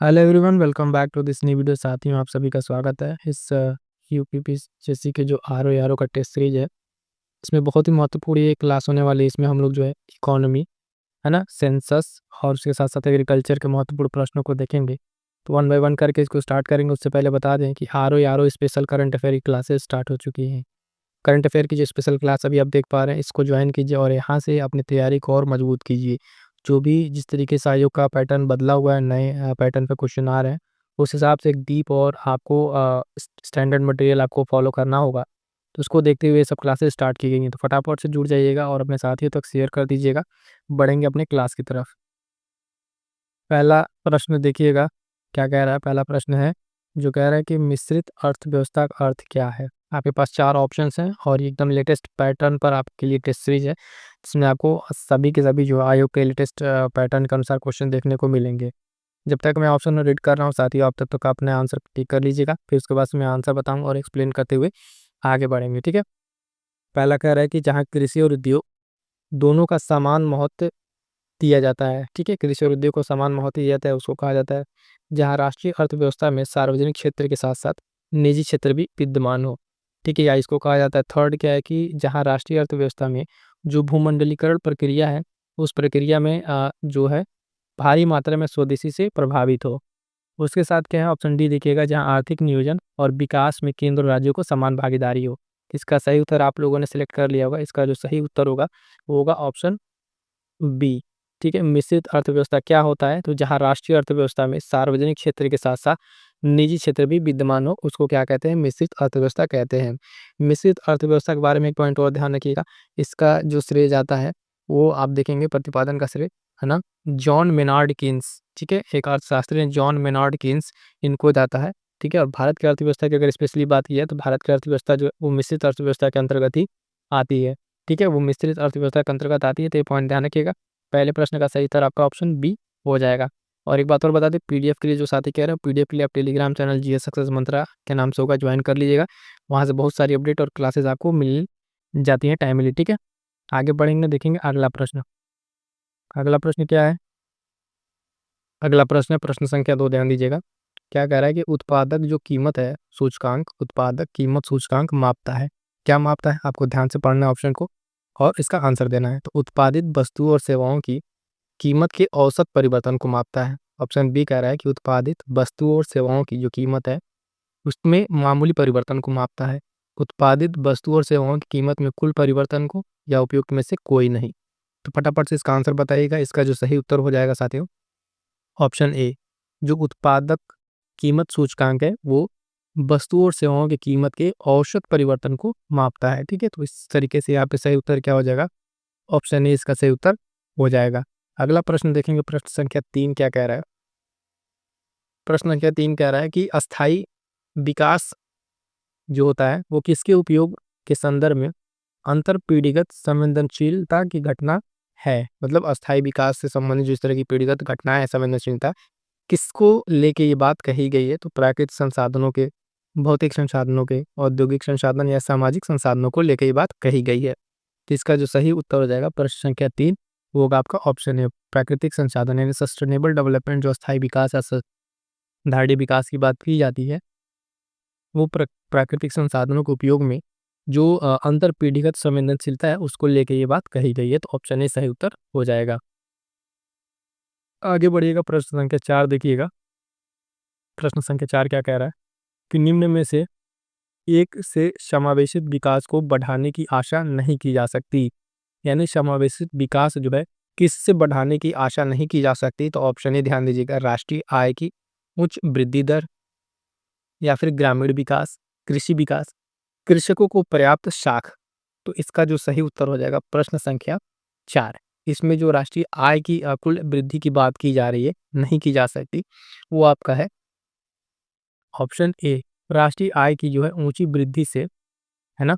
Hello everyone, welcome back to this new video. साथियों, आप सभी का स्वागत है इस यूपीपीएससी के जो आर ओ का टेस्ट सीरीज है। इसमें बहुत ही महत्वपूर्ण ये क्लास होने वाली है। इसमें हम लोग जो है इकोनॉमी, है ना, सेंसस और उसके साथ साथ एग्रीकल्चर के महत्वपूर्ण प्रश्नों को देखेंगे। तो वन बाय वन करके इसको स्टार्ट करेंगे। उससे पहले बता दें कि R O special current affair की क्लासेस स्टार्ट हो चुकी हैं। करंट अफेयर की जो स्पेशल क्लास अभी आप देख पा रहे हैं, इसको ज्वाइन कीजिए और यहाँ से अपनी तैयारी को और मजबूत कीजिए। जो भी जिस तरीके से आयोग का पैटर्न बदला हुआ है, नए पैटर्न पे क्वेश्चन आ रहे हैं, उस हिसाब से एक डीप और आपको स्टैंडर्ड मटेरियल आपको फॉलो करना होगा। तो उसको देखते हुए सब क्लासेस स्टार्ट की गई हैं। तो फटाफट से जुड़ जाइएगा और अपने साथियों तक शेयर कर दीजिएगा। बढ़ेंगे अपने क्लास की तरफ। पहला प्रश्न देखिएगा क्या कह रहा है। पहला प्रश्न है जो कह रहा है कि मिश्रित अर्थव्यवस्था का अर्थ क्या है। आपके पास चार ऑप्शंस हैं और ये एकदम लेटेस्ट पैटर्न पर आपके लिए टेस्ट सीरीज है, जिसमें आपको सभी के सभी जो आयोग के लेटेस्ट पैटर्न के अनुसार क्वेश्चन देखने को मिलेंगे। जब तक मैं ऑप्शन रीड कर रहा हूँ साथियों, आप तब तक अपने आंसर टिक कर लीजिएगा। फिर उसके बाद से मैं आंसर बताऊंगा और एक्सप्लेन करते हुए आगे बढ़ेंगे, ठीक है। पहला कह रहा है कि जहाँ कृषि और उद्योग दोनों का समान महत्व दिया जाता है, ठीक है, कृषि और उद्योग को समान महत्व दिया जाता है, उसको कहा जाता है जहाँ राष्ट्रीय अर्थव्यवस्था में सार्वजनिक क्षेत्र के साथ साथ निजी क्षेत्र भी विद्यमान हो, ठीक है। या इसको कहा जाता है, थर्ड क्या है कि जहाँ राष्ट्रीय अर्थव्यवस्था में जो भूमंडलीकरण प्रक्रिया है, उस प्रक्रिया में जो है भारी मात्रा में स्वदेशी से प्रभावित हो। उसके साथ क्या है, ऑप्शन डी देखिएगा, जहाँ आर्थिक नियोजन और विकास में केंद्र और राज्यों को समान भागीदारी हो। इसका सही उत्तर आप लोगों ने सिलेक्ट कर लिया होगा। इसका जो सही उत्तर होगा वो होगा ऑप्शन बी, ठीक है। मिश्रित अर्थव्यवस्था क्या होता है, तो जहाँ राष्ट्रीय अर्थव्यवस्था में सार्वजनिक क्षेत्र के साथ साथ निजी क्षेत्र भी विद्यमान हो, उसको क्या कहते हैं, मिश्रित अर्थव्यवस्था कहते हैं। मिश्रित अर्थव्यवस्था के बारे में एक पॉइंट और ध्यान रखिएगा। इसका जो श्रेय जाता है वो आप देखेंगे, प्रतिपादन का श्रेय, है ना, जॉन मेनार्ड कीन्स, ठीक है, एक अर्थशास्त्री हैं जॉन मेनार्ड कीन्स, इनको जाता है, ठीक है। और भारत की अर्थव्यवस्था की अगर स्पेशली बात की जाए तो भारत की अर्थव्यवस्था जो है वो मिश्रित अर्थव्यवस्था के अंतर्गत ही आती है, ठीक है, वो मिश्रित अर्थव्यवस्था के अंतर्गत आती है। तो ये पॉइंट ध्यान रखिएगा। पहले प्रश्न का सही उत्तर आपका ऑप्शन बी हो जाएगा। और एक बात और बता दें, पीडीएफ के लिए जो साथी कह रहे हैं, पीडीएफ के लिए आप टेलीग्राम चैनल जीएस सक्सेस मंत्रा के नाम से होगा, ज्वाइन कर लीजिएगा। वहाँ से बहुत सारी अपडेट और क्लासेस आपको मिल जाती हैं टाइमली, ठीक है। आगे बढ़ेंगे, देखेंगे अगला प्रश्न। अगला प्रश्न क्या है, अगला प्रश्न है प्रश्न संख्या 2, ध्यान दीजिएगा। क्या कह रहा है कि उत्पादक जो कीमत है सूचकांक, उत्पादक कीमत सूचकांक मापता है। क्या मापता है, आपको ध्यान से पढ़ना है ऑप्शन को और इसका आंसर देना है। तो उत्पादित वस्तुओं और सेवाओं की कीमत के औसत परिवर्तन को मापता है। ऑप्शन बी कह रहा है कि उत्पादित वस्तुओं और सेवाओं की जो कीमत है उसमें मामूली परिवर्तन को मापता है। उत्पादित वस्तुओं और सेवाओं की कीमत में कुल परिवर्तन को, या उपयुक्त में से कोई नहीं। तो फटाफट से इसका आंसर बताइएगा। इसका जो सही उत्तर हो जाएगा साथियों ऑप्शन ए, जो उत्पादक कीमत सूचकांक है वो वस्तुओं और सेवाओं की कीमत के औसत परिवर्तन को मापता है, ठीक है। तो इस तरीके से यहाँ पे सही उत्तर क्या हो जाएगा, ऑप्शन ए इसका सही उत्तर हो जाएगा। अगला प्रश्न देखेंगे, प्रश्न संख्या 3 क्या कह रहा है। प्रश्न संख्या 3 कह रहा है कि अस्थाई विकास जो होता है वो किसके उपयोग के संदर्भ में अंतर पीढ़ीगत संवेदनशीलता की घटना है। मतलब अस्थाई विकास से संबंधित जो इस तरह की पीढ़ीगत घटना है, संवेदनशीलता, किसको लेके ये बात कही गई है। तो प्राकृतिक संसाधनों के, भौतिक संसाधनों के, औद्योगिक संसाधन या सामाजिक संसाधनों को लेकर ये बात कही गई है। तो इसका जो सही उत्तर हो जाएगा प्रश्न संख्या 3, वो होगा आपका ऑप्शन है, प्राकृतिक संसाधन यानी सस्टेनेबल डेवलपमेंट। जो स्थायी विकास या धारणीय विकास की बात की जाती है, वो प्राकृतिक संसाधनों के उपयोग में जो अंतर पीढ़ीगत संवेदनशीलता है उसको लेके ये बात कही गई है। तो ऑप्शन ए सही उत्तर हो जाएगा। आगे बढ़िएगा, प्रश्न संख्या 4 देखिएगा। प्रश्न संख्या 4 क्या कह रहा है कि निम्न में से एक से समावेशित विकास को बढ़ाने की आशा नहीं की जा सकती। यानी समावेशित विकास जो है किससे बढ़ाने की आशा नहीं की जा सकती। तो ऑप्शन ए ध्यान दीजिएगा, राष्ट्रीय आय की उच्च वृद्धि दर, या फिर ग्रामीण विकास, कृषि विकास, कृषकों को पर्याप्त साख। तो इसका जो सही उत्तर हो जाएगा प्रश्न संख्या 4। इसमें जो राष्ट्रीय आय की कुल वृद्धि की बात की जा रही है, नहीं की जा सकती, वो आपका है ऑप्शन ए, राष्ट्रीय आय की जो है ऊंची वृद्धि से, है ना,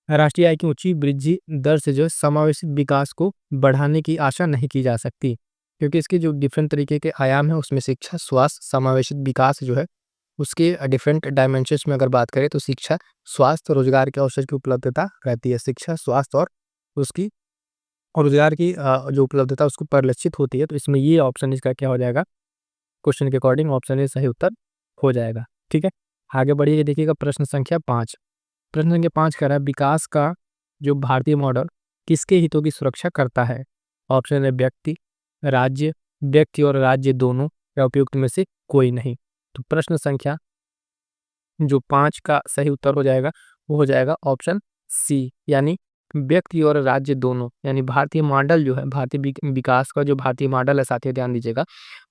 राष्ट्रीय आय की ऊंची वृद्धि दर से जो है समावेशित विकास को बढ़ाने की आशा नहीं की जा सकती। क्योंकि इसके जो डिफरेंट तरीके के आयाम है उसमें शिक्षा, स्वास्थ्य, समावेशित विकास जो है उसके डिफरेंट डायमेंशंस में अगर बात करें तो शिक्षा, स्वास्थ्य, रोजगार के अवसर की उपलब्धता रहती है। शिक्षा, स्वास्थ्य और उसकी और रोजगार की जो उपलब्धता उसको परिलक्षित होती है। तो इसमें ये ऑप्शन इसका क्या हो जाएगा, क्वेश्चन के अकॉर्डिंग ऑप्शन ए सही उत्तर हो जाएगा। ठीक है, आगे बढ़िए, देखिएगा प्रश्न संख्या 5। प्रश्न संख्या 5 कह रहा है विकास का जो भारतीय मॉडल किसके हितों की सुरक्षा करता है? ऑप्शन है व्यक्ति और राज्य दोनों, या उपयुक्त में से कोई नहीं। तो प्रश्न संख्या जो 5 का सही उत्तर हो जाएगा वो हो जाएगा ऑप्शन सी, यानी व्यक्ति और राज्य दोनों। यानी भारतीय मॉडल जो है, भारतीय विकास का जो भारतीय मॉडल है साथियों, ध्यान दीजिएगा,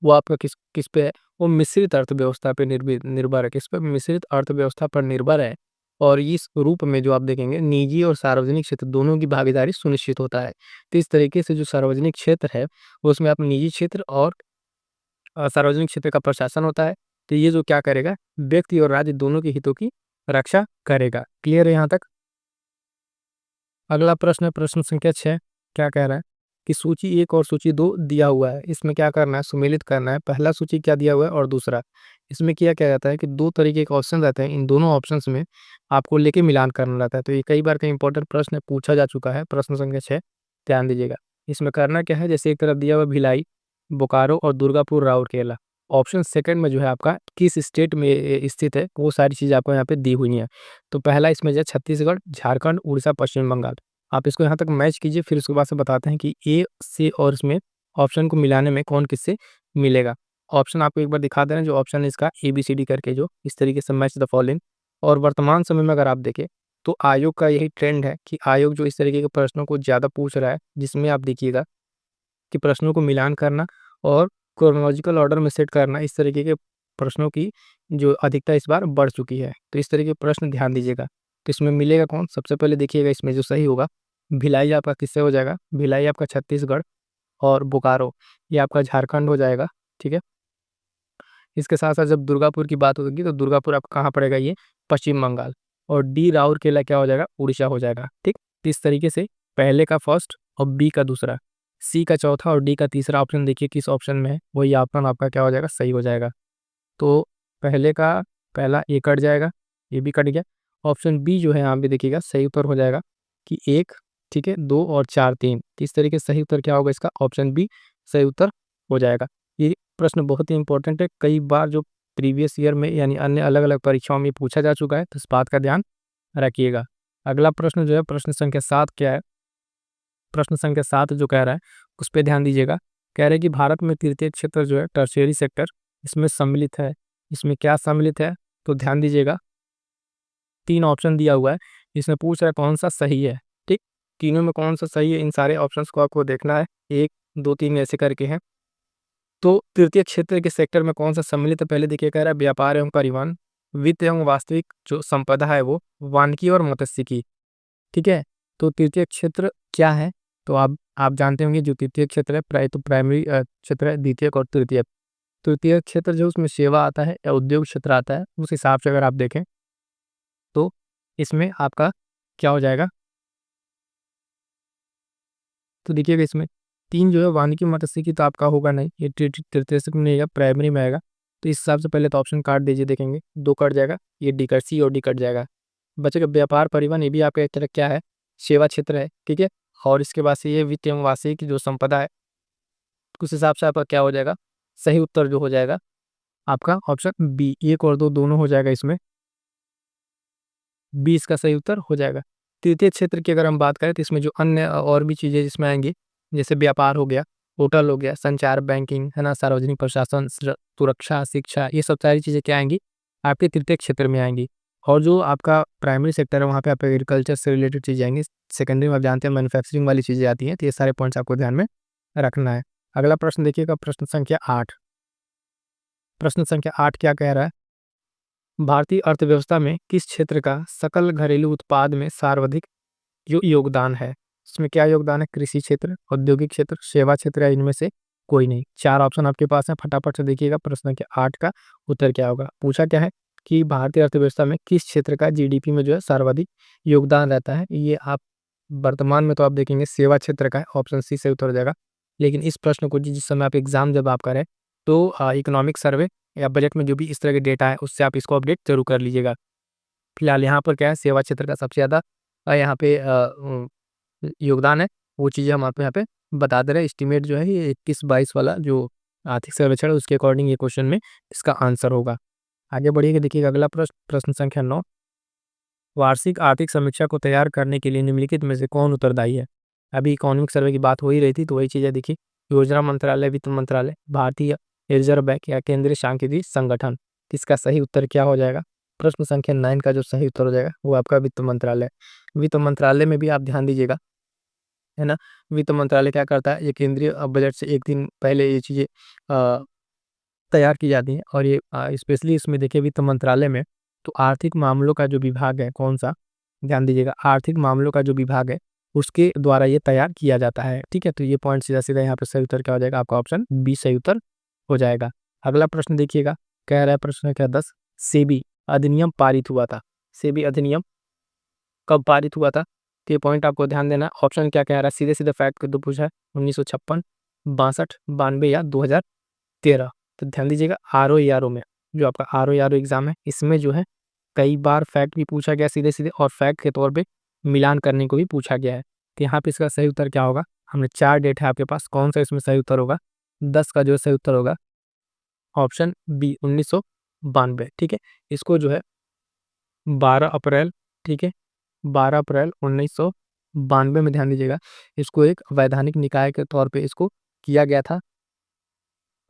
वो आपका किस किस पे है? वो मिश्रित अर्थव्यवस्था पे निर्भर है। किस पे? मिश्रित अर्थव्यवस्था पर निर्भर है। और इस रूप में जो आप देखेंगे, निजी और सार्वजनिक क्षेत्र दोनों की भागीदारी सुनिश्चित होता है। तो इस तरीके से जो सार्वजनिक क्षेत्र है उसमें आप निजी क्षेत्र और सार्वजनिक क्षेत्र का प्रशासन होता है। तो ये जो क्या करेगा, व्यक्ति और राज्य दोनों के हितों की रक्षा करेगा। क्लियर है यहाँ तक? अगला प्रश्न है प्रश्न संख्या 6। क्या कह रहा है कि सूची 1 और सूची 2 दिया हुआ है, इसमें क्या करना है? सुमेलित करना है। पहला सूची क्या दिया हुआ है और दूसरा। इसमें किया क्या जाता है कि 2 तरीके के ऑप्शन रहते हैं, इन दोनों ऑप्शंस में आपको लेके मिलान करना रहता है। तो ये कई बार का इंपॉर्टेंट प्रश्न पूछा जा चुका है। प्रश्न संख्या 6 ध्यान दीजिएगा। इसमें करना क्या है, जैसे एक तरफ दिया हुआ भिलाई, बोकारो और दुर्गापुर, राउरकेला। ऑप्शन सेकंड में जो है आपका किस स्टेट में स्थित है, वो सारी चीज़ें आपको यहाँ पे दी हुई हैं। तो पहला इसमें जो है छत्तीसगढ़, झारखंड, उड़ीसा, पश्चिम बंगाल। आप इसको यहाँ तक मैच कीजिए, फिर उसके बाद से बताते हैं कि ए से और इसमें ऑप्शन को मिलाने में कौन किससे मिलेगा। ऑप्शन आपको एक बार दिखा दे रहे हैं, जो ऑप्शन है इसका ABCD करके, जो इस तरीके से मैच द फॉलोइंग। और वर्तमान समय में अगर आप देखें तो आयोग का यही ट्रेंड है कि आयोग जो इस तरीके के प्रश्नों को ज़्यादा पूछ रहा है, जिसमें आप देखिएगा कि प्रश्नों को मिलान करना और क्रोनोलॉजिकल ऑर्डर में सेट करना, इस तरीके के प्रश्नों की जो अधिकता इस बार बढ़ चुकी है। तो इस तरीके के प्रश्न ध्यान दीजिएगा। तो इसमें मिलेगा कौन? सबसे पहले देखिएगा इसमें जो सही होगा, भिलाई आपका किससे हो जाएगा? भिलाई आपका छत्तीसगढ़, और बोकारो ये आपका झारखंड हो जाएगा। ठीक है, इसके साथ साथ जब दुर्गापुर की बात होगी तो दुर्गापुर आपका कहाँ पड़ेगा? ये पश्चिम बंगाल। और डी राउरकेला क्या हो जाएगा? उड़ीसा हो जाएगा। ठीक, तो इस तरीके से पहले का फर्स्ट और बी का दूसरा, सी का चौथा और डी का तीसरा ऑप्शन देखिए किस ऑप्शन में है, वही ऑप्शन आपका क्या हो जाएगा? सही हो जाएगा। तो पहले का पहला ए कट जाएगा, ये भी कट गया। ऑप्शन बी जो है यहाँ पे देखिएगा सही उत्तर हो जाएगा कि 1, ठीक है, 2 और 4, 3। इस तरीके से सही उत्तर क्या होगा इसका? ऑप्शन बी सही उत्तर हो जाएगा। ये प्रश्न बहुत ही इंपॉर्टेंट है, कई बार जो प्रीवियस ईयर में यानी अन्य अलग अलग परीक्षाओं में पूछा जा चुका है, तो इस बात का ध्यान रखिएगा। अगला प्रश्न जो है प्रश्न संख्या 7 क्या है? प्रश्न संख्या 7 जो कह रहा है उस पर ध्यान दीजिएगा। कह रहे हैं कि भारत में तृतीय क्षेत्र जो है, टर्शियरी सेक्टर, इसमें सम्मिलित है। इसमें क्या सम्मिलित है? तो ध्यान दीजिएगा, 3 ऑप्शन दिया हुआ है, इसमें पूछ रहा है कौन सा सही है। ठीक, तीनों में कौन सा सही है, इन सारे ऑप्शंस को आपको देखना है। 1, 2, 3 ऐसे करके हैं। तो तृतीय क्षेत्र के सेक्टर में कौन सा सम्मिलित है? पहले देखिए, कह रहा है व्यापार एवं परिवहन, वित्त एवं वास्तविक जो संपदा है वो, वानिकी और मत्स्यिकी। ठीक है, तो तृतीय क्षेत्र क्या है? तो आप जानते होंगे जो तृतीय क्षेत्र है, तो प्राइमरी क्षेत्र है, द्वितीयक और तृतीयक। तृतीय क्षेत्र जो उसमें सेवा आता है या उद्योग क्षेत्र आता है, उस हिसाब से अगर आप देखें तो इसमें आपका क्या हो जाएगा? तो देखिएगा इसमें 3 जो है वानिकी मत्स्यिकी तो आपका होगा नहीं, ये तृतीय में नहीं आएगा, प्राइमरी में आएगा। तो इस हिसाब से पहले तो ऑप्शन काट दीजिए, देखेंगे 2 कट जाएगा, ये डी कट, सी और डी कट जाएगा। बचेगा व्यापार परिवहन, ये भी आपका एक तरह क्या है? सेवा क्षेत्र है। ठीक है, और इसके बाद से ये वित्त एवं वार्षिक की जो संपदा है, उस हिसाब से आपका क्या हो जाएगा? सही उत्तर जो हो जाएगा आपका ऑप्शन बी, 1 और 2 दोनों हो जाएगा इसमें, बी इसका सही उत्तर हो जाएगा। तृतीय क्षेत्र की अगर हम बात करें तो इसमें जो अन्य और भी चीज़ें जिसमें आएंगी, जैसे व्यापार हो गया, होटल हो गया, संचार, बैंकिंग है ना, सार्वजनिक प्रशासन, सुरक्षा, शिक्षा, ये सब सारी चीज़ें क्या आएंगी? आपके तृतीय क्षेत्र में आएंगी। और जो आपका प्राइमरी सेक्टर है वहाँ पे आपका एग्रीकल्चर से रिलेटेड चीज़ें आएंगी। सेकेंडरी में आप जानते हैं मैन्युफैक्चरिंग वाली चीज़ें आती हैं। तो ये सारे पॉइंट्स आपको ध्यान में रखना है। अगला प्रश्न देखिएगा, प्रश्न संख्या 8। प्रश्न संख्या 8 क्या कह रहा है? भारतीय अर्थव्यवस्था में किस क्षेत्र का सकल घरेलू उत्पाद में सर्वाधिक योगदान है? इसमें क्या योगदान है? कृषि क्षेत्र, औद्योगिक क्षेत्र, सेवा क्षेत्र, या इनमें से कोई नहीं। 4 ऑप्शन आपके पास है, फटाफट से देखिएगा प्रश्न संख्या 8 का उत्तर क्या होगा। पूछा क्या है कि भारतीय अर्थव्यवस्था में किस क्षेत्र का GDP में जो है सर्वाधिक योगदान रहता है? ये आप वर्तमान में तो आप देखेंगे सेवा क्षेत्र का है, ऑप्शन सी से उत्तर हो जाएगा। लेकिन इस प्रश्न को जिस समय आप एग्जाम जब आप करें तो इकोनॉमिक सर्वे या बजट में जो भी इस तरह के डेटा है उससे आप इसको अपडेट जरूर कर लीजिएगा। फिलहाल यहाँ पर क्या है, सेवा क्षेत्र का सबसे ज़्यादा यहाँ पे योगदान है। वो चीज़ें हम आपको यहाँ पे बता दे रहे हैं। एस्टिमेट जो है ये 21-22 वाला जो आर्थिक सर्वेक्षण, उसके अकॉर्डिंग ये क्वेश्चन में इसका आंसर होगा। आगे बढ़िएगा, देखिएगा अगला प्रश्न, प्रश्न संख्या 9। वार्षिक आर्थिक समीक्षा को तैयार करने के लिए निम्नलिखित में से कौन उत्तरदायी है? अभी इकोनॉमिक सर्वे की बात हो ही रही थी, तो वही चीज़ है। देखिए, योजना मंत्रालय, वित्त मंत्रालय, भारतीय रिजर्व बैंक या केंद्रीय सांख्यिकी संगठन। इसका सही उत्तर क्या हो जाएगा? प्रश्न संख्या 9 का जो सही उत्तर हो जाएगा वो आपका वित्त मंत्रालय। वित्त मंत्रालय में भी आप ध्यान दीजिएगा, है ना। वित्त मंत्रालय क्या करता है, ये केंद्रीय बजट से एक दिन पहले ये चीज़ें तैयार की जाती हैं। और ये स्पेशली इसमें देखिए, वित्त मंत्रालय में तो आर्थिक मामलों का जो विभाग है, कौन सा, ध्यान दीजिएगा, आर्थिक मामलों का जो विभाग है उसके द्वारा ये तैयार किया जाता है। ठीक है, तो ये पॉइंट सीधा सीधा यहाँ पे सही उत्तर क्या हो जाएगा? आपका ऑप्शन बी सही उत्तर हो जाएगा। अगला प्रश्न देखिएगा, कह रहा है प्रश्न क्या 10, सेबी अधिनियम पारित हुआ था। सेबी अधिनियम कब पारित हुआ था? तो ये पॉइंट आपको ध्यान देना। ऑप्शन क्या कह रहा है? सीधे सीधे फैक्ट के दो पूछा है, 1956, 62, 92 या 2013। तो ध्यान दीजिएगा, RO में जो आपका RO एग्जाम है, इसमें जो है कई बार फैक्ट भी पूछा गया सीधे सीधे, और फैक्ट के तौर पे मिलान करने को भी पूछा गया है। तो यहाँ पे इसका सही उत्तर क्या होगा? हमने 4 डेट है आपके पास, कौन सा इसमें सही उत्तर होगा? 10 का जो सही उत्तर होगा ऑप्शन बी, 1992। ठीक है, इसको जो है 12 अप्रैल, ठीक है, 12 अप्रैल 1992 में, ध्यान दीजिएगा, इसको एक वैधानिक निकाय के तौर पे इसको किया गया था।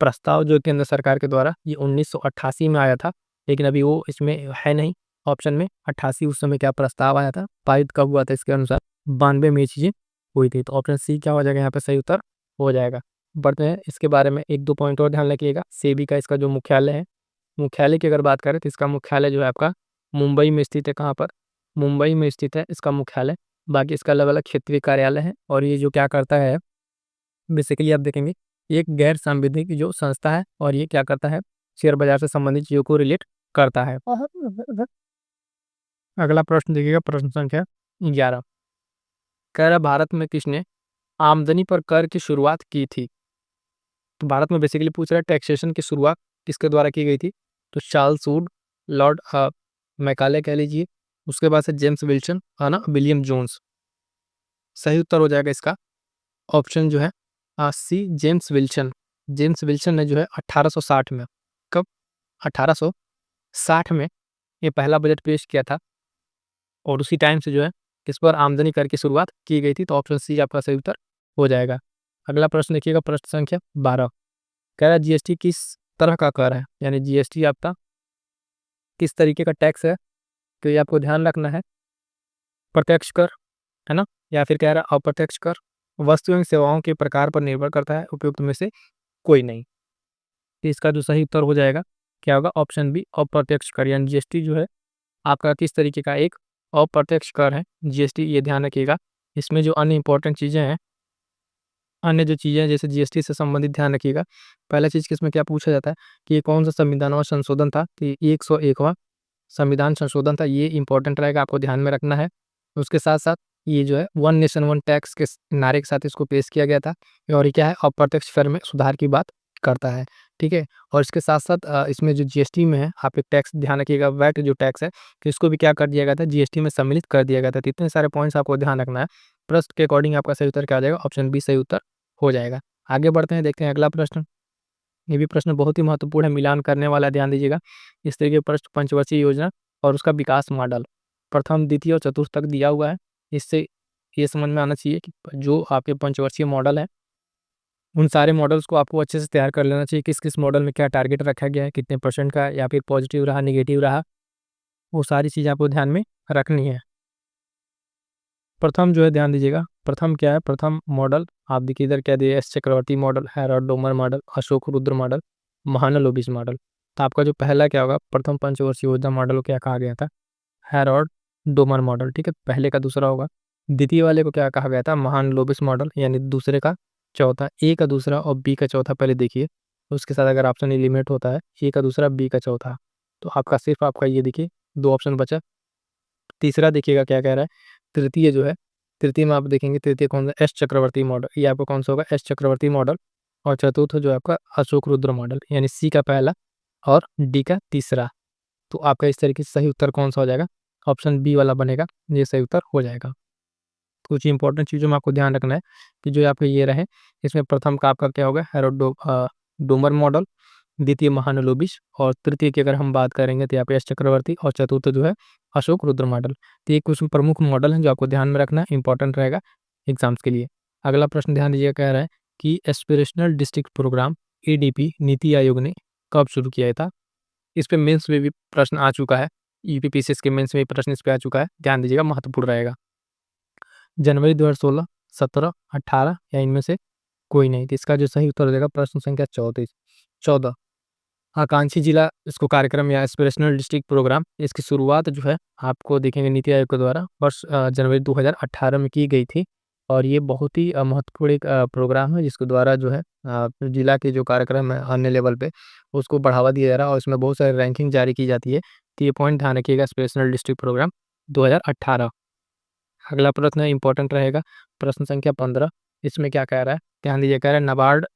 प्रस्ताव जो केंद्र सरकार के द्वारा, ये 1988 में आया था, लेकिन अभी वो इसमें है नहीं ऑप्शन में। 88 उस समय क्या प्रस्ताव आया था, पारित कब हुआ था इसके अनुसार? 92 में ये चीज़ें हुई थी। तो ऑप्शन सी क्या हो जाएगा यहाँ पे सही उत्तर हो जाएगा। बढ़ते हैं, इसके बारे में एक दो पॉइंट और ध्यान रखिएगा। सेबी का इसका जो मुख्यालय है, मुख्यालय की अगर बात करें तो इसका मुख्यालय जो है आपका मुंबई में स्थित है। कहाँ पर? मुंबई में स्थित है इसका मुख्यालय। बाकी इसका अलग अलग क्षेत्रीय कार्यालय है। और ये जो क्या करता है, बेसिकली आप देखेंगे, ये एक गैर सांविधिक जो संस्था है, और ये क्या करता है, शेयर बाजार से संबंधित चीजों को रिलेट करता है। अगला प्रश्न देखिएगा, प्रश्न संख्या 11। कह रहा, भारत में किसने आमदनी पर कर की शुरुआत की थी? तो भारत में बेसिकली पूछ रहा है टैक्सेशन की शुरुआत किसके द्वारा की गई थी? तो चार्ल्स वुड, लॉर्ड मैकाले कह लीजिए, उसके बाद से जेम्स विल्सन, है ना, विलियम जोन्स। सही उत्तर हो जाएगा इसका ऑप्शन जो है सी, जेम्स विल्सन। जेम्स विल्सन ने जो है 1860 में, कब? 1860 में ये पहला बजट पेश किया था, और उसी टाइम से जो है इस पर आमदनी कर की शुरुआत की गई थी। तो ऑप्शन सी आपका सही उत्तर हो जाएगा। अगला प्रश्न देखिएगा, प्रश्न संख्या 12। कह रहा है, जीएसटी किस तरह का कर है, यानी जीएसटी आपका किस तरीके का टैक्स है? तो ये आपको ध्यान रखना है, प्रत्यक्ष कर, है ना, या फिर कह रहा है अप्रत्यक्ष कर, वस्तुओं एवं सेवाओं के प्रकार पर निर्भर करता है, उपयुक्त में से कोई नहीं। तो इसका जो सही उत्तर हो जाएगा क्या होगा? ऑप्शन बी, अप्रत्यक्ष कर। यानी जीएसटी जो है आपका किस तरीके का एक अप्रत्यक्ष कर है जीएसटी, ये ध्यान रखिएगा। इसमें जो अन्य इंपॉर्टेंट चीज़ें हैं, अन्य जो चीज़ें हैं जैसे जीएसटी से संबंधित, ध्यान रखिएगा। पहला चीज़ किसमें क्या पूछा जाता है कि ये कौन सा संविधान संशोधन था? तो ये 101वां संविधान संशोधन था, ये इंपॉर्टेंट रहेगा, आपको ध्यान में रखना है। उसके साथ साथ ये जो है वन नेशन वन टैक्स के नारे के साथ इसको पेश किया गया था। और ये क्या है, अप्रत्यक्ष कर में सुधार की बात करता है। ठीक है, और इसके साथ साथ इसमें जो जीएसटी में है, आप एक टैक्स ध्यान रखिएगा, वैट जो टैक्स है, तो इसको भी क्या कर दिया गया था, जीएसटी में सम्मिलित कर दिया गया था। तो इतने सारे पॉइंट्स आपको ध्यान रखना है। प्रश्न के अकॉर्डिंग आपका सही उत्तर क्या आ जाएगा? ऑप्शन बी सही उत्तर हो जाएगा। आगे बढ़ते हैं, देखते हैं अगला प्रश्न। ये भी प्रश्न बहुत ही महत्वपूर्ण है, मिलान करने वाला, ध्यान दीजिएगा। इस तरीके प्रश्न पंचवर्षीय योजना और उसका विकास मॉडल प्रथम, द्वितीय और चतुर्थ तक दिया हुआ है। इससे ये समझ में आना चाहिए कि जो आपके पंचवर्षीय मॉडल है, उन सारे मॉडल्स को आपको अच्छे से तैयार कर लेना चाहिए। किस किस मॉडल में क्या टारगेट रखा गया है, कितने परसेंट का, या फिर पॉजिटिव रहा, निगेटिव रहा, वो सारी चीज़ आपको ध्यान में रखनी है। प्रथम जो है, ध्यान दीजिएगा, प्रथम क्या है, प्रथम मॉडल आप देखिए इधर क्या दिया, S Chakravarty model, Harrod Domar model, Ashok Rudra model, Mahalanobis model. तो आपका जो पहला क्या होगा, प्रथम पंचवर्षीय योजना मॉडल को क्या कहा गया था? Harold Domar model. ठीक है, पहले का दूसरा होगा। द्वितीय वाले को क्या कहा गया था? महालनोबिस मॉडल, यानी दूसरे का चौथा। ए का दूसरा और बी का चौथा पहले देखिए, उसके साथ अगर ऑप्शन एलिमिनेट होता है, ए का दूसरा, बी का चौथा, तो आपका सिर्फ आपका ये देखिए 2 ऑप्शन बचा। तीसरा देखिएगा क्या कह रहा है, तृतीय जो है, तृतीय में आप देखेंगे, तृतीय कौन सा? S Chakravarty model. ये आपको कौन सा होगा? S Chakravarty model. और चतुर्थ जो है आपका अशोक रुद्र मॉडल, यानी सी का पहला और डी का तीसरा। तो आपका इस तरीके से सही उत्तर कौन सा हो जाएगा? ऑप्शन बी वाला बनेगा, ये सही उत्तर हो जाएगा। कुछ इंपॉर्टेंट चीज़ों में आपको ध्यान रखना है कि जो आपके ये रहे, इसमें प्रथम का आपका क्या होगा? डोमर मॉडल, द्वितीय महानलोबिश, और तृतीय की अगर हम बात करेंगे तो यहाँ पे एस चक्रवर्ती, और चतुर्थ जो है अशोक रुद्र मॉडल। तो ये कुछ प्रमुख मॉडल हैं जो आपको ध्यान में रखना इंपॉर्टेंट रहेगा एग्जाम्स के लिए। अगला प्रश्न ध्यान दीजिएगा, कह रहा है कि aspirational district programme ADP NITI Aayog ने कब शुरू किया था। इस पे मेंस में भी प्रश्न आ चुका है, यूपीपीसीएस के मेंस में भी प्रश्न इस पे आ चुका है, ध्यान दीजिएगा, महत्वपूर्ण रहेगा। जनवरी 2016, 17, 18 या इनमें से कोई नहीं। तो इसका जो सही उत्तर हो जाएगा प्रश्न संख्या 14। आकांक्षी जिला इसको कार्यक्रम या एस्पिरेशनल डिस्ट्रिक्ट प्रोग्राम, इसकी शुरुआत जो है आपको देखेंगे नीति आयोग के द्वारा वर्ष जनवरी 2018 में की गई थी। और ये बहुत ही महत्वपूर्ण एक प्रोग्राम है जिसके द्वारा जो है जिला के जो कार्यक्रम है अन्य लेवल पे उसको बढ़ावा दिया जा रहा है, और इसमें बहुत सारी रैंकिंग जारी की जाती है। तो ये पॉइंट ध्यान रखिएगा, एस्पिरेशनल डिस्ट्रिक्ट प्रोग्राम 2018। अगला प्रश्न इंपॉर्टेंट रहेगा, प्रश्न संख्या 15। इसमें क्या कह रहा है, ध्यान दीजिए, कह रहा है नाबार्ड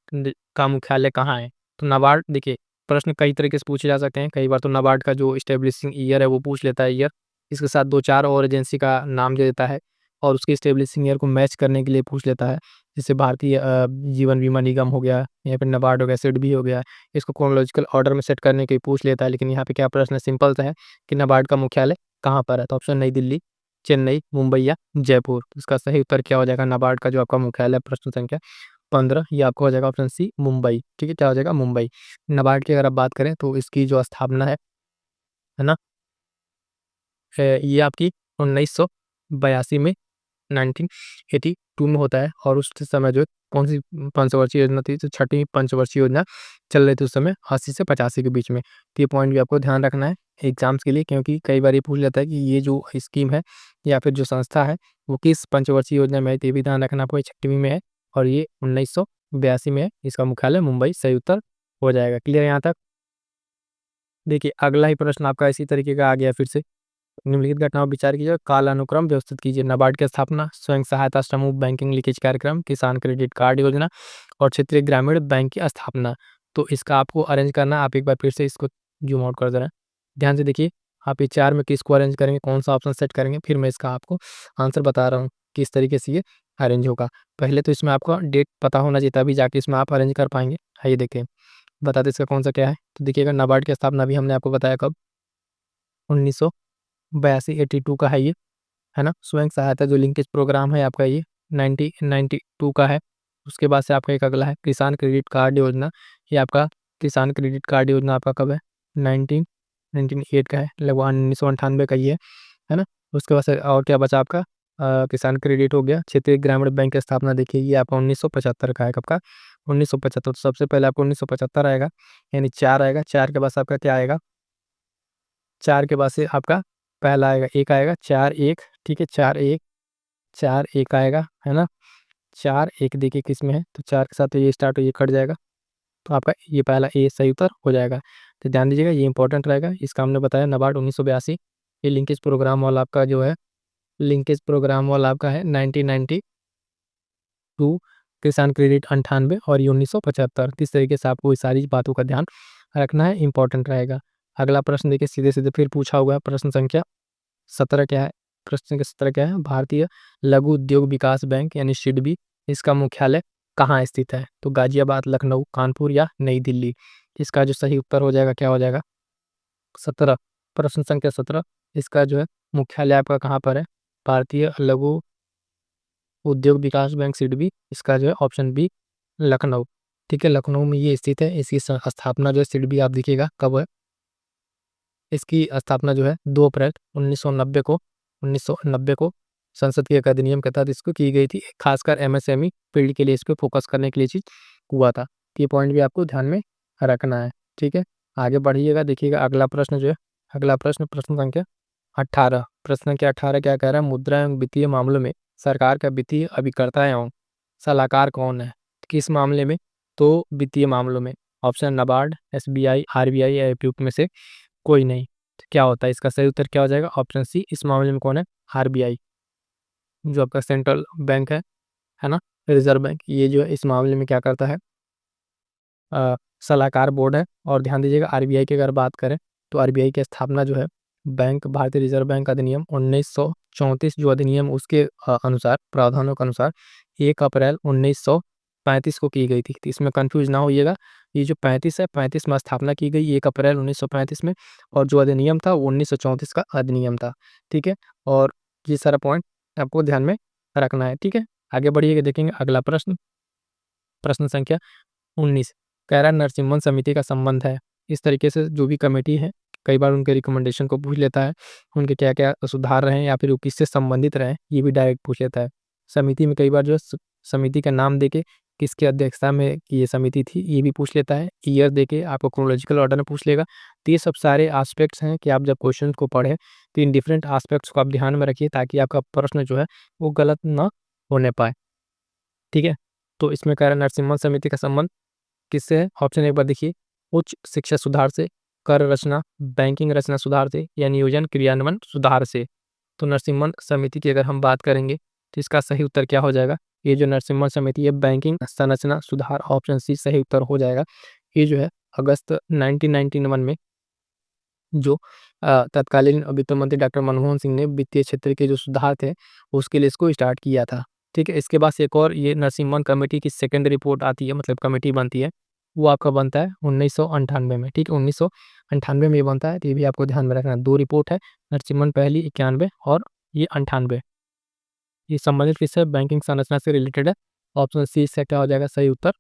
का मुख्यालय कहाँ है। तो नाबार्ड, देखिए प्रश्न कई तरीके से पूछे जा सकते हैं। कई बार तो नाबार्ड का जो स्टेब्लिशिंग ईयर है वो पूछ लेता है, ईयर, इसके साथ दो चार और एजेंसी का नाम दे देता है, और उसके स्टेब्लिशिंग ईयर को मैच करने के लिए पूछ लेता है। जैसे भारतीय जीवन बीमा निगम हो गया, यहाँ पे नाबार्ड हो गया, सिडबी हो गया, इसको क्रोनोलॉजिकल ऑर्डर में सेट करने के लिए पूछ लेता है। लेकिन यहाँ पे क्या प्रश्न सिंपल सा है कि नाबार्ड का मुख्यालय कहाँ पर है। तो ऑप्शन नई दिल्ली, चेन्नई, मुंबई या जयपुर। इसका सही उत्तर क्या हो जाएगा, नाबार्ड का जो आपका मुख्यालय है प्रश्न संख्या 15, ये आपका हो जाएगा ऑप्शन सी, मुंबई। ठीक है, क्या हो जाएगा, मुंबई। नाबार्ड की अगर आप बात करें तो इसकी जो स्थापना है ना, ये आपकी 1982 में, 1982 में होता है। और उस समय जो कौन सी पंचवर्षीय योजना थी, तो छठी पंचवर्षीय योजना चल रही थी उस समय 80 से 85 के बीच में। तो ये पॉइंट भी आपको ध्यान रखना है एग्जाम्स के लिए, क्योंकि कई बार ये पूछ लेता है कि ये जो स्कीम है या फिर जो संस्था है वो किस पंचवर्षीय योजना में है। तो ये भी ध्यान रखना आपको, 6वीं में है और ये 1982 में है। इसका मुख्यालय मुंबई सही उत्तर हो जाएगा। क्लियर यहाँ तक। देखिए अगला ही प्रश्न आपका इसी तरीके का आ गया फिर से। निम्नलिखित घटनाओं पर विचार कीजिए, कालानुक्रम व्यवस्थित कीजिए। नाबार्ड की स्थापना, स्वयं सहायता समूह, बैंकिंग लीकेज कार्यक्रम, किसान क्रेडिट कार्ड योजना और क्षेत्रीय ग्रामीण बैंक की स्थापना। तो इसका आपको अरेंज करना, आप एक बार फिर से इसको जूम आउट कर दे रहे हैं, ध्यान से देखिए। आप ये चार में किसको अरेंज करेंगे, कौन सा ऑप्शन सेट करेंगे, फिर मैं इसका आपको आंसर बता रहा हूँ किस तरीके से ये अरेंज होगा। पहले तो इसमें आपका डेट पता होना चाहिए, तभी जाके इसमें आप अरेंज कर पाएंगे। आइए देखें, बताते इसका कौन सा क्या है। तो देखिएगा, नाबार्ड की स्थापना भी हमने आपको बताया कब, 1982, 82 का है ये, है ना। स्वयं सहायता जो लिंकेज प्रोग्राम है आपका ये 1992 का है। उसके बाद से आपका एक अगला है किसान क्रेडिट कार्ड योजना। ये आपका किसान क्रेडिट कार्ड योजना आपका कब है, 1998 का है, लगभग 1998 का ये है ना। उसके बाद से और क्या बचा आपका, किसान क्रेडिट हो गया। क्षेत्रीय ग्रामीण बैंक की स्थापना देखिए, ये आपका 1975 का है। कब का, 1975। तो सबसे पहले आपको 1975 आएगा, यानी 4 आएगा। 4 के बाद से आपका क्या आएगा, 4 के बाद से आपका पहला आएगा, एक आएगा, 4 1, ठीक है, 4 1, 4 1 आएगा, है ना। 4 1 देखिए किस में है, तो 4 के साथ तो ये स्टार्ट हो, ये कट जाएगा, तो आपका ये पहला ए सही उत्तर हो जाएगा। तो ध्यान दीजिएगा, ये इंपॉर्टेंट रहेगा। इसका हमने बताया नाबार्ड 1982, ये लिंकेज प्रोग्राम वाला आपका जो है, लिंकेज प्रोग्राम वाला आपका है 1992, किसान क्रेडिट 98 और ये 1975। इस तरीके से आपको इस सारी बातों का ध्यान रखना है, इंपॉर्टेंट रहेगा। अगला प्रश्न देखिए, सीधे सीधे फिर पूछा हुआ है, प्रश्न संख्या 17 क्या है, प्रश्न संख्या 17 क्या है, भारतीय लघु उद्योग विकास बैंक यानी सिडबी, इसका मुख्यालय कहाँ स्थित है। तो गाजियाबाद, लखनऊ, कानपुर या नई दिल्ली। इसका जो सही उत्तर हो जाएगा क्या हो जाएगा, 17, प्रश्न संख्या 17। इसका जो है मुख्यालय आपका कहाँ पर है, भारतीय लघु उद्योग विकास बैंक सिडबी, इसका जो है ऑप्शन बी, लखनऊ। ठीक है, लखनऊ में ये स्थित है। इसकी स्थापना जो है सिडबी, आप देखिएगा कब है, इसकी स्थापना जो है 2 अप्रैल 1990 को, 1990 को संसद के एक अधिनियम के तहत इसको की गई थी। खासकर एमएसएमई फील्ड के लिए इसको फोकस करने के लिए चीज हुआ था। ये पॉइंट भी आपको ध्यान में रखना है। ठीक है, आगे बढ़िएगा, देखिएगा अगला प्रश्न जो है, अगला प्रश्न प्रश्न संख्या 18। प्रश्न संख्या 18 क्या कह रहा है, मुद्रा एवं वित्तीय मामलों में सरकार का वित्तीय अभिकर्ता एवं सलाहकार कौन है। किस मामले में, तो वित्तीय मामलों में। ऑप्शन नाबार्ड, एसबीआई, आरबीआई या उपयुक्त में से कोई नहीं। तो क्या होता है, इसका सही उत्तर क्या हो जाएगा, ऑप्शन सी, इस मामले में कौन है, आरबीआई, जो आपका सेंट्रल बैंक है ना, रिजर्व बैंक। ये जो है इस मामले में क्या करता है, सलाहकार बोर्ड है। और ध्यान दीजिएगा, आरबीआई की अगर बात करें तो आरबीआई की स्थापना जो है बैंक, भारतीय रिजर्व बैंक अधिनियम 1934 जो अधिनियम उसके अनुसार, प्रावधानों के अनुसार 1 अप्रैल 1935 को की गई थी, तो इसमें कन्फ्यूज़ ना होइएगा। ये जो 35 है, 35 में स्थापना की गई 1 अप्रैल 1935 में, और जो अधिनियम था वो 1934 का अधिनियम था, ठीक है? और ये सारा पॉइंट आपको ध्यान में रखना है, ठीक है? आगे बढ़िएगा, देखेंगे अगला प्रश्न, प्रश्न संख्या 19, कह रहा है नरसिम्हन समिति का संबंध है। इस तरीके से जो भी कमेटी है, कई बार उनके रिकमेंडेशन को पूछ लेता है, उनके क्या-क्या सुधार रहे हैं या फिर वो किससे संबंधित रहे हैं, ये भी डायरेक्ट पूछ लेता है। समिति में कई बार जो है समिति का नाम देके किसकी अध्यक्षता में ये समिति थी, ये भी पूछ लेता है। ईयर देके आपको क्रोनोलॉजिकल ऑर्डर में पूछ लेगा। तो ये सब सारे एस्पेक्ट्स हैं कि आप जब क्वेश्चन को पढ़ें, तो इन डिफरेंट एस्पेक्ट्स को आप ध्यान में रखिए, ताकि आपका प्रश्न जो है वो गलत ना होने पाए, ठीक है? तो इसमें कह रहा है नरसिम्हन समिति का संबंध किससे है? ऑप्शन एक बार देखिए, उच्च शिक्षा सुधार से, कर रचना, बैंकिंग रचना सुधार से, या नियोजन क्रियान्वयन सुधार से। तो नरसिम्हन समिति की अगर हम बात करेंगे, तो इसका सही उत्तर क्या हो जाएगा? ये जो नरसिम्हन समिति है, बैंकिंग संरचना सुधार, ऑप्शन सी सही उत्तर हो जाएगा। ये जो है अगस्त 1991 में जो तत्कालीन वित्त मंत्री डॉक्टर मनमोहन सिंह ने वित्तीय क्षेत्र के जो सुधार थे, उसके लिए इसको स्टार्ट किया था, ठीक है? इसके बाद से एक और ये नरसिम्हन कमेटी की सेकंड रिपोर्ट आती है, मतलब कमेटी बनती है, वो आपका बनता है 1998 में, ठीक है? 1998 में ये बनता है, तो ये भी आपको ध्यान में रखना है। 2 रिपोर्ट है, नरसिम्हन पहली 91 और ये 98। ये संबंधित किससे? बैंकिंग संरचना से रिलेटेड है। ऑप्शन सी इसका क्या हो जाएगा? सही उत्तर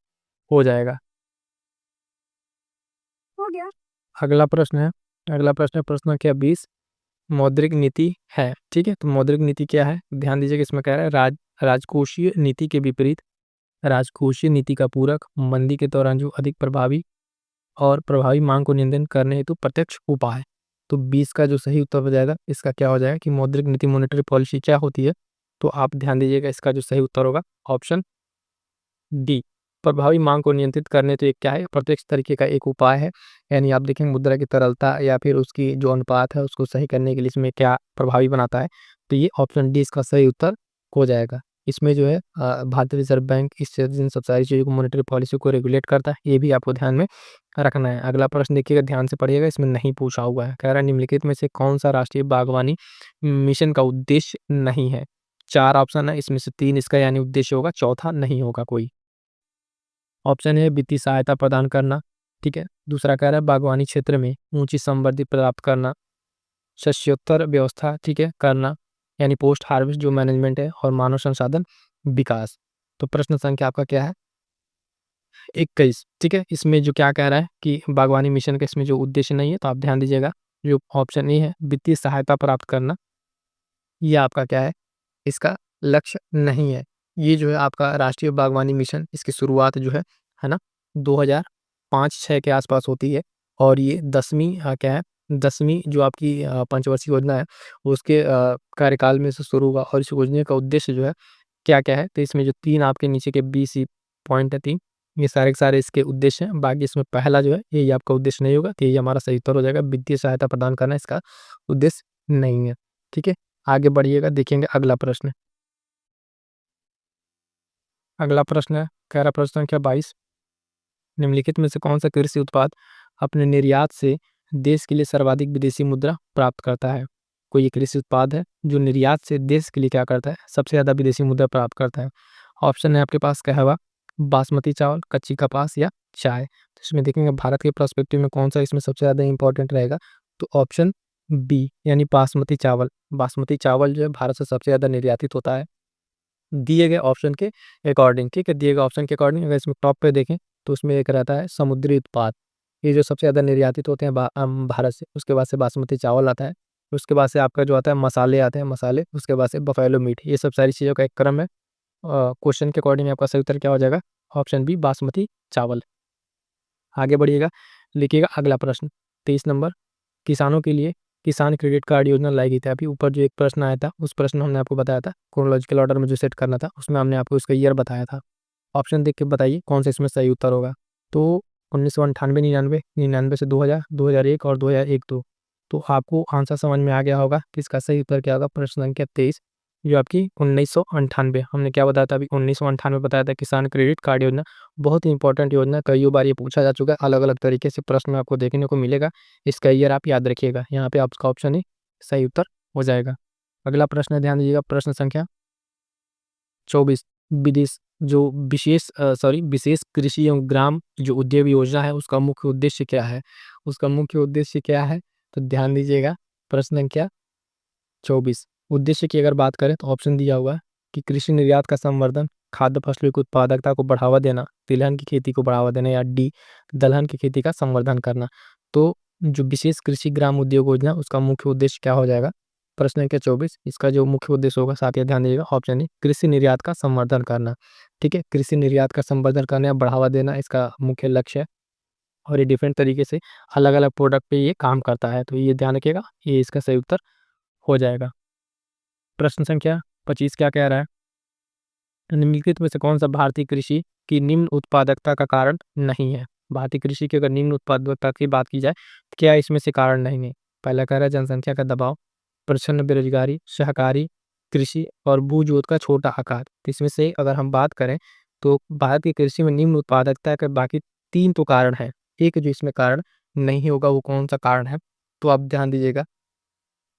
हो जाएगा। हो गया। अगला प्रश्न है प्रश्न संख्या 20, मौद्रिक नीति है, ठीक है? तो मौद्रिक नीति क्या है? ध्यान दीजिएगा, इसमें कह रहा है राजकोषीय नीति के विपरीत राजकोषीय नीति का पूरक, मंदी के दौरान जो अधिक प्रभावी और प्रभावी मांग को नियंत्रण करने हेतु प्रत्यक्ष उपाय। तो 20 का जो सही उत्तर हो जाएगा, इसका क्या हो जाएगा कि मौद्रिक नीति मॉनेटरी पॉलिसी क्या होती है? तो आप ध्यान दीजिएगा, इसका जो सही उत्तर होगा ऑप्शन डी, प्रभावी मांग को नियंत्रित करने, तो ये क्या है? प्रत्यक्ष तरीके का एक उपाय है। यानी आप देखेंगे मुद्रा की तरलता या फिर उसकी जो अनुपात है उसको सही करने के लिए इसमें क्या प्रभावी बनाता है, तो ये ऑप्शन डी इसका सही उत्तर हो जाएगा। इसमें जो है भारतीय रिजर्व बैंक इस इन सब सारी चीज़ों को मॉनेटरी पॉलिसी को रेगुलेट करता है, ये भी आपको ध्यान में रखना है। अगला प्रश्न देखिएगा, ध्यान से पढ़िएगा, इसमें नहीं पूछा हुआ है। कह रहा है निम्नलिखित में से कौन सा राष्ट्रीय बागवानी मिशन का उद्देश्य नहीं है? 4 ऑप्शन है, इसमें से 3 इसका यानी उद्देश्य होगा, चौथा नहीं होगा कोई। ऑप्शन ए वित्तीय सहायता प्रदान करना, ठीक है? दूसरा कह रहा है बागवानी क्षेत्र में ऊंची समृद्धि प्राप्त करना, शस्योत्तर व्यवस्था, ठीक है, करना, यानी पोस्ट हार्वेस्ट जो मैनेजमेंट है, और मानव संसाधन विकास। तो प्रश्न संख्या आपका क्या है? 21, ठीक है? इसमें जो क्या कह रहा है कि बागवानी मिशन का इसमें जो उद्देश्य नहीं है, तो आप ध्यान दीजिएगा, जो ऑप्शन ए है वित्तीय सहायता प्राप्त करना, ये आपका क्या है? इसका लक्ष्य नहीं है। ये जो है आपका राष्ट्रीय बागवानी मिशन, इसकी शुरुआत जो है ना? 2005-6 के आसपास होती है, और ये 10वीं क्या है? 10वीं जो आपकी पंचवर्षीय योजना है, उसके कार्यकाल में से शुरू हुआ, और इस योजना का उद्देश्य जो है क्या-क्या है? तो इसमें जो 3 आपके नीचे के बी, सी पॉइंट है 3, ये सारे के सारे इसके उद्देश्य हैं। बाकी इसमें पहला जो है, ये आपका उद्देश्य नहीं होगा, तो ये हमारा सही उत्तर हो जाएगा। वित्तीय सहायता प्रदान करना इसका उद्देश्य नहीं है, ठीक है? आगे बढ़िएगा, देखेंगे अगला प्रश्न। अगला प्रश्न है, कह रहा प्रश्न संख्या 22, निम्नलिखित में से कौन सा कृषि उत्पाद अपने निर्यात से देश के लिए सर्वाधिक विदेशी मुद्रा प्राप्त करता है? कोई एक कृषि उत्पाद है जो निर्यात से देश के लिए क्या करता है? सबसे ज़्यादा विदेशी मुद्रा प्राप्त करता है। ऑप्शन है आपके पास कहवा, बासमती चावल, कच्ची कपास या चाय। तो इसमें देखेंगे भारत के पर्सपेक्टिव में कौन सा इसमें सबसे ज़्यादा इंपॉर्टेंट रहेगा, तो ऑप्शन बी यानी बासमती चावल। बासमती चावल जो है भारत से सबसे ज़्यादा निर्यातित होता है दिए गए ऑप्शन के अकॉर्डिंग, ठीक है? दिए गए ऑप्शन के अकॉर्डिंग अगर इसमें टॉप पे देखें, तो उसमें एक रहता है समुद्री उत्पाद। ये जो सबसे ज़्यादा निर्यातित होते हैं भारत से, उसके बाद से बासमती चावल आता है, उसके बाद से आपका जो आता है मसाले आते हैं मसाले, उसके बाद से बफेलो मीट, ये सब सारी चीज़ों का एक क्रम है। क्वेश्चन के अकॉर्डिंग आपका सही उत्तर क्या हो जाएगा? ऑप्शन बी बासमती चावल। आगे बढ़िएगा, लिखिएगा अगला प्रश्न 23 नंबर, किसानों के लिए किसान क्रेडिट कार्ड योजना लाई गई थी। अभी ऊपर जो एक प्रश्न आया था, उस प्रश्न में हमने आपको बताया था क्रोनोलॉजिकल ऑर्डर में जो सेट करना था, उसमें हमने आपको इसका ईयर बताया था। ऑप्शन देख के बताइए कौन सा इसमें सही उत्तर होगा। तो 1998, 99, 99 से 2000, 2001 और 2001 दो। तो आपको आंसर समझ में आ गया होगा कि इसका सही उत्तर क्या होगा। प्रश्न संख्या 23 जो आपकी 1998, हमने क्या बताया था अभी? 1998 बताया था किसान क्रेडिट कार्ड योजना। बहुत ही इंपॉर्टेंट योजना है, कई बार ये पूछा जा चुका है, अलग अलग तरीके से प्रश्न आपको देखने को मिलेगा। इसका ईयर आप याद रखिएगा, यहाँ पे आपका ऑप्शन ही सही उत्तर हो जाएगा। अगला प्रश्न है, ध्यान दीजिएगा, प्रश्न संख्या 24, विदेश जो विशेष कृषि एवं ग्राम जो उद्योग योजना है उसका मुख्य उद्देश्य क्या है? उसका मुख्य उद्देश्य क्या है? तो ध्यान दीजिएगा, प्रश्न संख्या 24। उद्देश्य की अगर बात करें तो ऑप्शन दिया हुआ है कि कृषि निर्यात का संवर्धन, खाद्य फसलों की उत्पादकता को बढ़ावा देना, तिलहन की खेती को बढ़ावा देना, या डी दलहन की खेती का संवर्धन करना। तो जो विशेष कृषि ग्राम उद्योग योजना उसका मुख्य उद्देश्य क्या हो जाएगा? प्रश्न संख्या 24, इसका जो मुख्य उद्देश्य होगा साथ ही ध्यान दीजिएगा, ऑप्शन ए कृषि निर्यात का संवर्धन करना। ठीक है, कृषि निर्यात का संवर्धन करना या बढ़ावा देना इसका मुख्य लक्ष्य है, और ये डिफरेंट तरीके से अलग अलग प्रोडक्ट पे ये काम करता है। तो ये ध्यान रखिएगा, ये इसका सही उत्तर हो जाएगा। प्रश्न संख्या 25 क्या कह रहा है? निम्नलिखित में से कौन सा भारतीय कृषि की निम्न उत्पादकता का कारण नहीं है? भारतीय कृषि की अगर निम्न उत्पादकता की बात की जाए तो क्या इसमें से कारण नहीं है? पहला कह रहा है जनसंख्या का दबाव, प्रचंड बेरोजगारी, सहकारी कृषि और भू जोत का छोटा आकार। तो इसमें से अगर हम बात करें तो भारत की कृषि में निम्न उत्पादकता के बाकी 3 तो कारण है, एक जो इसमें कारण नहीं होगा वो कौन सा कारण है? तो आप ध्यान दीजिएगा,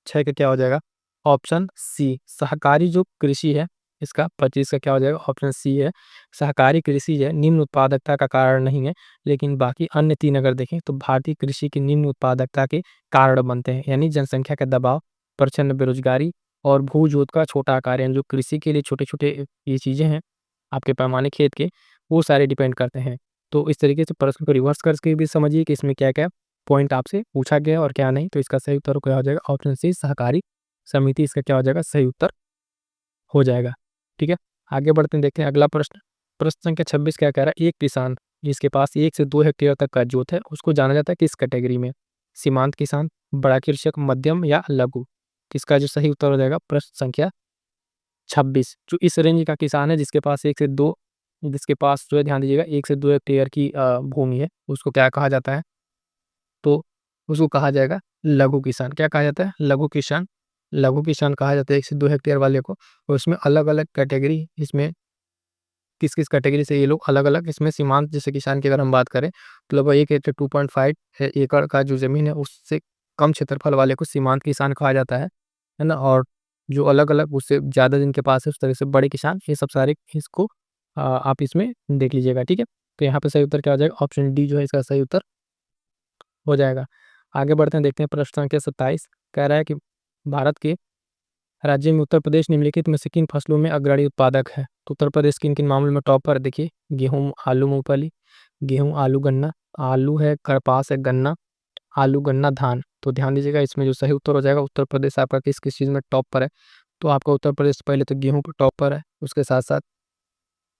6 का क्या हो जाएगा? ऑप्शन सी सहकारी जो कृषि है इसका 25 का क्या हो जाएगा? ऑप्शन सी है सहकारी कृषि है निम्न उत्पादकता का कारण नहीं है, लेकिन बाकी अन्य 3 अगर देखें तो भारतीय कृषि की निम्न उत्पादकता के कारण बनते हैं, यानी जनसंख्या का दबाव, प्रचंड बेरोजगारी और भू जोत का छोटा आकार। यानी जो कृषि के लिए छोटे छोटे ये चीजें हैं आपके पैमाने खेत के, वो सारे डिपेंड करते हैं। तो इस तरीके से प्रश्न को रिवर्स करके भी समझिए कि इसमें क्या क्या पॉइंट आपसे पूछा गया और क्या नहीं। तो इसका सही उत्तर क्या हो जाएगा? ऑप्शन सी सहकारी समिति इसका क्या हो जाएगा? सही उत्तर हो जाएगा। ठीक है, आगे बढ़ते हैं, देखते हैं अगला प्रश्न। प्रश्न संख्या 26 क्या कह रहा है? एक किसान जिसके पास 1 से 2 हेक्टेयर तक का जोत है उसको जाना जाता है किस कैटेगरी में? सीमांत किसान, बड़ा कृषक, मध्यम या लघु? इसका जो सही उत्तर हो जाएगा प्रश्न संख्या 26। जो इस रेंज का किसान है जिसके पास जो है ध्यान दीजिएगा 1 से 2 हेक्टेयर की भूमि है, उसको क्या कहा जाता है? तो उसको कहा जाएगा लघु किसान। क्या कहा जाता है? लघु किसान। लघु किसान कहा जाता है 1 से 2 हेक्टेयर वाले को। और उसमें अलग-अलग कैटेगरी, इसमें किस-किस कैटेगरी से ये लोग अलग-अलग, इसमें सीमांत जैसे किसान की अगर हम बात करें तो लगभग 1 हेक्टेयर 2.5 एकड़ का जो ज़मीन है उससे कम क्षेत्रफल वाले को सीमांत किसान कहा जाता है ना? और जो अलग-अलग उससे ज़्यादा जिनके पास है उस तरह से बड़े किसान, ये सब सारे इसको आप इसमें देख लीजिएगा। ठीक है? तो यहाँ पे सही उत्तर क्या हो जाएगा? ऑप्शन डी जो है इसका सही उत्तर हो जाएगा। आगे बढ़ते हैं, देखते हैं प्रश्न संख्या 27 कह रहा है कि भारत के राज्य में उत्तर प्रदेश निम्नलिखित में से किन फसलों में अग्रणी उत्पादक है? तो उत्तर प्रदेश किन-किन मामलों में टॉप पर है? देखिए, गेहूँ, आलू, मूँगफली, गेहूँ, आलू, गन्ना, आलू है, कपास है, गन्ना, आलू, गन्ना, धान। तो ध्यान दीजिएगा इसमें जो सही उत्तर हो जाएगा उत्तर प्रदेश आपका किस-किस चीज़ में टॉप पर है? तो आपका उत्तर प्रदेश पहले तो गेहूँ पे टॉप पर है, उसके साथ-साथ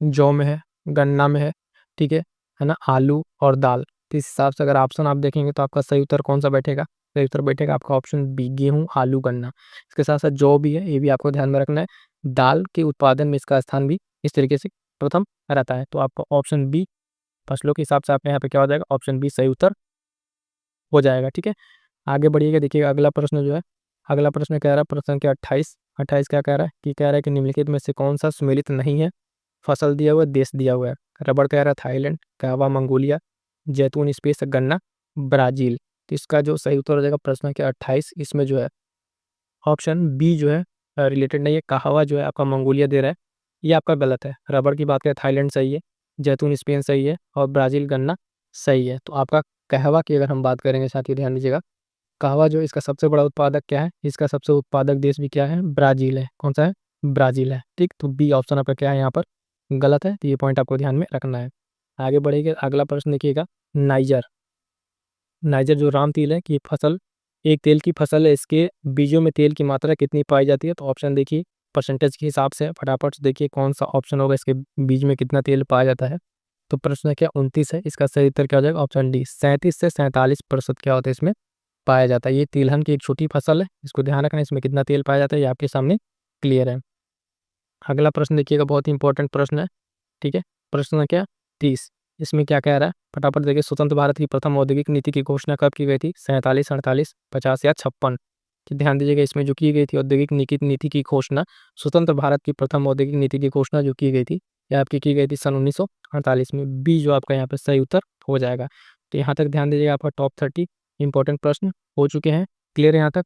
जौ में है, गन्ना में है, ठीक है ना? आलू और दाल। तो इस हिसाब से अगर ऑप्शन आप देखेंगे तो आपका सही उत्तर कौन-सा बैठेगा? सही उत्तर बैठेगा आपका ऑप्शन बी गेहूँ, आलू, गन्ना। इसके साथ-साथ जौ भी है, ये भी आपको ध्यान में रखना है। दाल के उत्पादन में इसका स्थान भी इस तरीके से प्रथम रहता है। तो आपका ऑप्शन बी फसलों के हिसाब से आपका यहाँ पे क्या हो जाएगा? ऑप्शन बी सही उत्तर हो जाएगा, ठीक है? आगे बढ़िएगा, देखिएगा अगला प्रश्न जो है, अगला प्रश्न कह रहा है प्रश्न संख्या 28। 28 क्या कह रहा है? कि कह रहा है कि निम्नलिखित में से कौन-सा सुमेलित नहीं है? फसल दिया हुआ है, देश दिया हुआ है। रबड़ कह रहा है थाईलैंड, कहवा मंगोलिया, जैतून स्पेस, गन्ना ब्राज़ील। तो इसका जो सही उत्तर हो जाएगा प्रश्न संख्या 28, इसमें जो है ऑप्शन बी जो है रिलेटेड नहीं है। कहवा जो है आपका मंगोलिया दे रहा है, ये आपका गलत है। रबड़ की बात करें थाईलैंड सही है, जैतून स्पेन सही है और ब्राज़ील गन्ना सही है। तो आपका कहवा की अगर हम बात करेंगे साथियों ध्यान दीजिएगा, कहवा जो है इसका सबसे बड़ा उत्पादक क्या है? इसका सबसे उत्पादक देश भी क्या है? ब्राज़ील है। कौन-सा है? ब्राज़ील है, ठीक? तो बी ऑप्शन आपका क्या है यहाँ पर? गलत है, तो ये पॉइंट आपको ध्यान में रखना है। आगे बढ़ेंगे, अगला प्रश्न देखिएगा, नाइजर। नाइजर जो राम तिल है कि फसल एक तेल की फसल है, इसके बीजों में तेल की मात्रा कितनी पाई जाती है? तो ऑप्शन देखिए परसेंटेज के हिसाब से फटाफट से देखिए कौन-सा ऑप्शन होगा, इसके बीज में कितना तेल पाया जाता है? तो प्रश्न संख्या 29 है, इसका सही उत्तर क्या हो जाएगा? ऑप्शन डी 37 से 47% क्या होता है इसमें पाया जाता है। ये तिलहन की एक छोटी फसल है, इसको ध्यान रखना, इसमें कितना तेल पाया जाता है ये आपके सामने क्लियर है। अगला प्रश्न देखिएगा, बहुत ही इंपॉर्टेंट प्रश्न है, ठीक है? प्रश्न संख्या 30, इसमें क्या कह रहा है? फटाफट देखिए, स्वतंत्र भारत की प्रथम औद्योगिक नीति की घोषणा कब की गई थी? 47, 48, 50 या 56? कि ध्यान दीजिएगा, इसमें जो की गई थी औद्योगिक नीति नीति की घोषणा, स्वतंत्र भारत की प्रथम औद्योगिक नीति की घोषणा जो की गई थी, ये आपकी की गई थी सन 1948 में। बी जो आपका यहाँ पे सही उत्तर हो जाएगा। तो यहाँ तक ध्यान दीजिएगा, आपका टॉप 30 इंपॉर्टेंट प्रश्न हो चुके हैं। क्लियर है यहाँ तक?